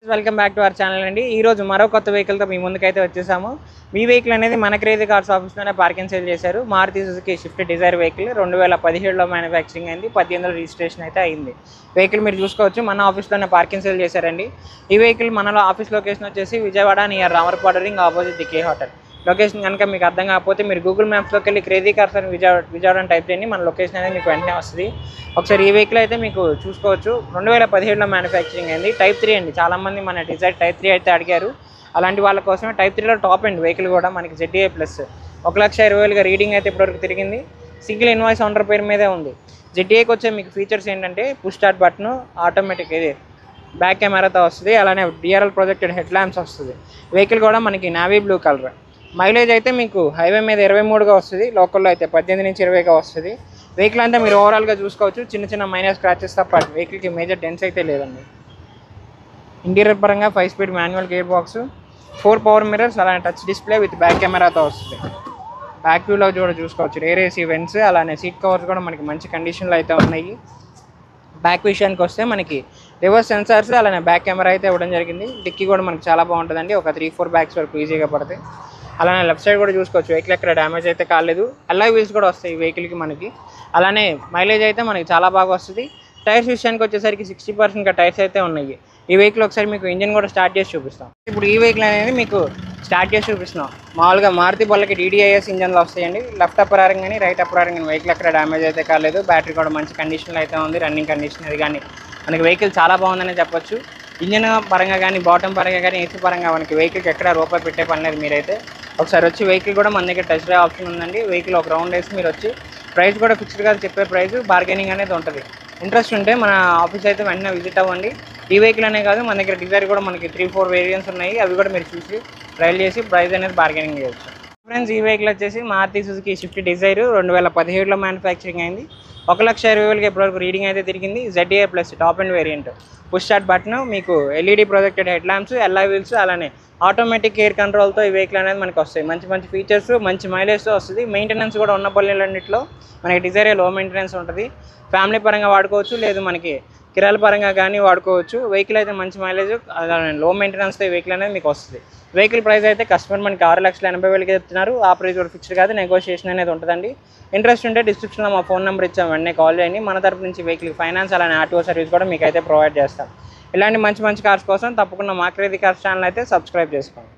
Welcome back to our channel అండి. ఈ రోజు మరో కొత్త వెహికల్తో మీ ముందుకైతే వచ్చేసాము. మీ వెహికల్ అనేది మన క్రేజీ కార్స్ ఆఫీస్లోనే పార్కింగ్ సేల్ చేశారు. Maruti Suzuki Swift Dzire vehicle 2017లో మ్యానుఫ్యాక్చరింగ్ అయింది. 18లో రిజిస్ట్రేషన్ అయితే అయింది. వెహికల్ మీరు చూసుకోవచ్చు, మన ఆఫీస్లోనే పార్కింగ్ సేల్ చేశారండి. ఈ వెహికల్ మనలో ఆఫీస్ లొకేషన్ వచ్చేసి Vijayawada near Ramarpadu ring opposite the K hotel. Location కనుక మీకు అర్థం కాకపోతే మీరు గూగుల్ మ్యాప్స్లోకి వెళ్ళి క్రేజీ కార్స్ అని విజయవాడ అని టైప్ చేయండి. మన లొకేషన్ అనేది మీకు వెంటనే వస్తుంది. ఒకసారి ఈ వెహికల్ అయితే మీకు చూసుకోవచ్చు, 2017లో మ్యానుఫ్యాక్చరింగ్ అయింది. టైప్ 3 అండి. చాలామంది మన డిజైర్ టైప్ 3 అయితే అడిగారు. అలాంటి వాళ్ళ కోసమే టైప్ 3లో టాప్ అండ్ వెహికల్ కూడా మనకి ZDA ప్లస్ 1,20,000 రీడింగ్ అయితే ఇప్పటివరకు తిరిగింది. సింగిల్ ఇన్వాయిస్ ఓనర్ పేరు మీదే ఉంది. ZDAకి వచ్చే మీకు ఫీచర్స్ ఏంటంటే పుష్ స్టార్ట్ బటన్, ఆటోమేటిక్ ఇది బ్యాక్ కెమెరాతో వస్తుంది. అలానే DRL ప్రొజెక్టెడ్ హెడ్ ల్యాంప్స్ వస్తుంది. వెహికల్ కూడా మనకి నావీ బ్లూ కలర్. మైలేజ్ అయితే మీకు హైవే మీద 23గా వస్తుంది, లోకల్లో అయితే 18 నుంచి 20గా వస్తుంది. వెహికల్ అంతా మీరు ఓవరాల్గా చూసుకోవచ్చు, చిన్న చిన్న మైనర్ స్క్రాచెస్ తప్ప వెహికల్కి మేజర్ డెన్స్ అయితే లేదండి. ఇంటీరియర్ పరంగా 5 speed manual gear box, 4 power mirrors, అలానే టచ్ డిస్ప్లే విత్ బ్యాక్ కెమెరాతో వస్తుంది. బ్యాక్ వ్యూలో కూడా చూసుకోవచ్చు, రేర్ ఏసీ వెంట్స్, అలానే సీట్ కవర్స్ కూడా మనకి మంచి కండిషన్లో అయితే ఉన్నాయి. బ్యాక్ విషయానికి వస్తే మనకి రివర్స్ సెన్సార్స్, అలానే బ్యాక్ కెమెరా అయితే ఇవ్వడం జరిగింది. డిక్కీ కూడా మనకి చాలా బాగుంటుందండి, ఒక 3-4 బ్యాగ్స్ వరకు ఈజీగా పడతాయి. అలానే లెఫ్ట్ సైడ్ కూడా చూసుకోవచ్చు, వెహికల్ ఎక్కడ డ్యామేజ్ అయితే కాలేదు. అల్లాయ్ వీల్స్ కూడా వస్తాయి ఈ వెహికల్కి మనకి. అలానే మైలేజ్ అయితే మనకి చాలా బాగా వస్తుంది. టైర్స్ విషయానికి వచ్చేసరికి 60% టైర్స్ అయితే ఉన్నాయి. ఈ వెహికల్ ఒకసారి మీకు ఇంజిన్ కూడా స్టార్ట్ చేసి చూపిస్తాం. ఇప్పుడు ఈ వెహికల్ అనేది మీకు స్టార్ట్ చేసి చూపిస్తున్నాం. మామూలుగా మారుతి బళ్ళకి DDIS ఇంజన్లో వస్తాయండి. లెఫ్ట్ అప్పర్ హారింగ్ కానీ రైట్ అప్పర్ హారింగ్ కానీ వెహికల్ ఎక్కడ డ్యామేజ్ అయితే కాలేదు. బ్యాటరీ కూడా మంచి కండిషన్లో అయితే ఉంది, రన్నింగ్ కండిషన్ అది కానీ మనకి వెహికల్ చాలా బాగుందని చెప్పొచ్చు. ఇంజన్ పరంగా కానీ బాటమ్ పరంగా కానీ ఏసీ పరంగా మనకి వెహికల్కి ఎక్కడ రూపాయి పెట్టే పని లేదు. మీరైతే ఒకసారి వచ్చి వెహికల్ కూడా మన దగ్గర టెస్ట్ డ్రైవ్ ఆప్షన్ ఉందండి. వెహికల్ ఒక రౌండ్ వేసి మీరు వచ్చి ప్రైస్ కూడా ఫిక్స్డ్గా చెప్పే ప్రైస్, బార్గెనింగ్ అనేది ఉంటుంది. ఇంట్రెస్ట్ ఉంటే మన ఆఫీస్ అయితే వెంటనే విజిట్ అవ్వండి. ఈ వెహికల్ అనే కాదు, మన దగ్గర డిజైర్ కూడా మనకి 3-4 వేరియంట్స్ ఉన్నాయి. అవి కూడా మీరు చూసి ట్రైల్ చేసి ప్రైస్ అనేది బార్గెనింగ్ చేయొచ్చు. ఫ్రెండ్స్, ఈ వెహికల్ వచ్చేసి మారుతి సుజుకి స్విఫ్ట్ డిజైర్ 2017లో మ్యానుఫ్యాక్చరింగ్ అయింది. 1,20,000 ఇప్పటివరకు రీడింగ్ అయితే తిరిగింది. ZDA plus top and variant, push start button, మీకు LED projected head lamps, alloy wheels, అలానే ఆటోమేటిక్ ఎయిర్ కంట్రోల్తో ఈ వెహికల్ అనేది మనకు వస్తాయి. మంచి మంచి ఫీచర్స్, మంచి మైలేజ్తో వస్తుంది. మెయింటెనెన్స్ కూడా ఉన్న పల్లెలన్నింటిలో మనకి డిజైరే లో మెయింటెనెన్స్ ఉంటుంది. ఫ్యామిలీ పరంగా వాడుకోవచ్చు, లేదు మనకి కిరాల పరంగా కానీ వాడుకోవచ్చు. వెహికల్ అయితే మంచి మైలేజ్, అలానే లో మెయింటెనెన్స్తో ఈ వెహికల్ అనేది మీకు వస్తుంది. వెహికల్ ప్రైస్ అయితే కస్టమర్ మనకి 6,80,000కి చెప్తున్నారు. ఆ ప్రైస్ కూడా ఫిక్స్డ్ కాదు, నెగోషియేషన్ అనేది ఉంటుందండి. ఇంట్రెస్ట్ ఉంటే డిస్క్రిప్షన్లో మా ఫోన్ నెంబర్ ఇచ్చాము, వెంటనే కాల్ చేయండి. మన తరపు నుంచి వెహికల్ ఫైనాన్స్ అలానే RTO సర్వీస్ కూడా మీకు అయితే ప్రొవైడ్ చేస్తాం. ఇలాంటి మంచి మంచి కార్స్ కోసం తప్పకుండా మా క్రేజీ కార్స్ ఛానల్ అయితే సబ్స్క్రైబ్ చేసుకోండి.